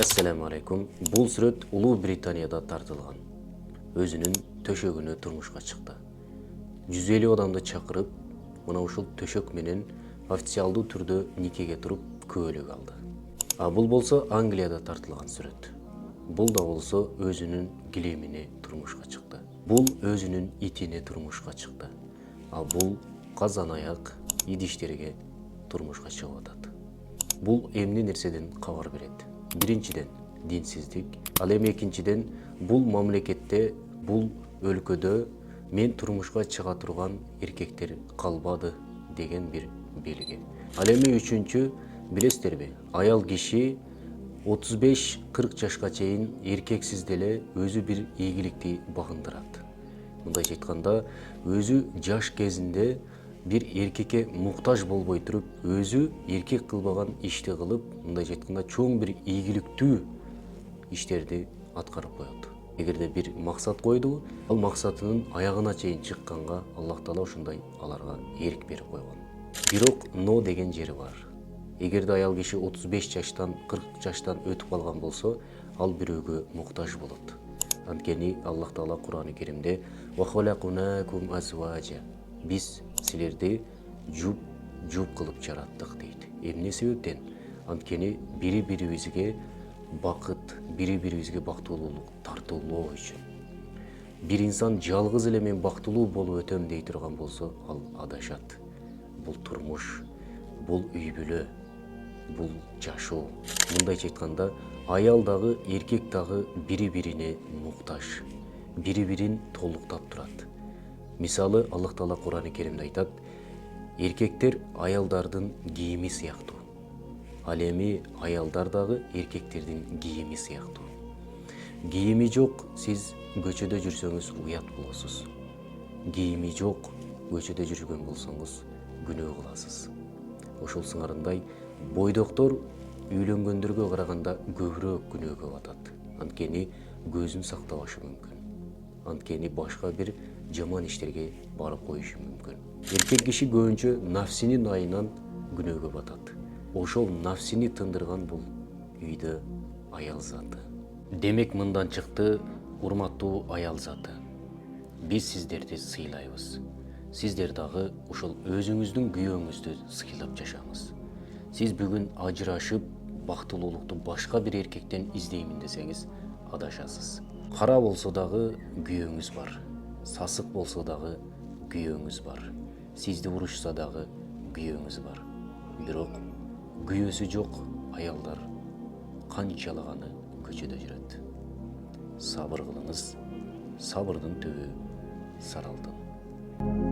Assalamu alaikum. Бул сүрөт Улуу Британияда тартылган. Өзүнүн төшөгүнө турмушка чыкты. 150 адамды чакырып, мына ушул төшөк менен официалдуу түрдө никеге туруп күбөлүк алды. А бул болсо Англияда тартылган сүрөт. Бул да болсо өзүнүн килемине турмушка чыкты. Бул өзүнүн итине турмушка чыкты. А бул казан аяк идиштерге турмушка чыгып атат. Бул эмне нерседен кабар берет? Биринчиден динсиздик, ал эми экинчиден бул мамлекетте, бул өлкөдө мен турмушка чыга турган эркектер калбады деген бир белги. Ал эми үчүнчү, билесиздерби, аял киши 35-40 жашка чейин эркексиз деле өзү бир ийгиликти багындырат. Мындайча айтканда, өзү жаш кезинде бир эркекке муктаж болбой туруп, өзү эркек кылбаган ишти кылып, мындайча айтканда чоң бир ийгиликтүү иштерди аткарып коет. Эгерде бир максат койду, ал максатынын аягына чейин чыкканга Аллах Таала ушундай аларга эрк берип койгон. Бирок но деген жери бар. Эгерде аял киши 35 жаштан 40 жаштан өтүп калган болсо, ал бирөөгө муктаж болот. Анткени Аллах Таала Кур'ан-ы Керимде «Ва халакнакум азважа» биз силерди жуп кылып жараттык дейт. Эмне себептен? Анткени бири-бирибизге бакыт, бири-бирибизге бактылуулук тартуулоо үчүн. Бир инсан жалгыз эле мен бактылуу болуп өтөм дей турган болсо, ал адашат. Бул турмуш, бул үй бүлө, бул жашоо. Мындайча айтканда, аял дагы, эркек дагы бири-бирине муктаж, бири-бирин толуктап турат. Мисалы, Аллах Таала Кур'ан-ы Керимде айтат, эркектер аялдардын кийими сыяктуу. Ал эми аялдар дагы эркектердин кийими сыяктуу. Кийими жок, сиз көчөдө жүрсөңүз уят болосуз. Кийими жок, көчөдө жүргөн болсоңуз күнөө кыласыз. Ошол сыңарындай бойдоктор үйлөнгөндөргө караганда көбүрөөк күнөөгө батат. Анткени көзүн сактабашы мүмкүн. Анткени башка бир жаман иштерге барып коюшу мүмкүн. Эркек киши көбүнчө нафсинин айынан күнөөгө батат. Ошол нафсини тындырган бул үйдө аял заты. Демек мындан чыкты, урматтуу аял заты. Биз сиздерди сыйлайбыз. Сиздер дагы ушул өзүңүздүн күйөөңүздү сыйлап жашаңыз. Сиз бүгүн ажырашып, бактылуулукту башка бир эркектен издеймин десеңиз, адашасыз. Кара болсо дагы күйөөңүз бар. Сасык болсо дагы күйөөңүз бар. Сизди урушса дагы күйөөңүз бар. Бирок күйөөсү жок аялдар канчалаганы көчөдө жүрөт. Сабыр кылыңыз, сабырдын түбү саралдын.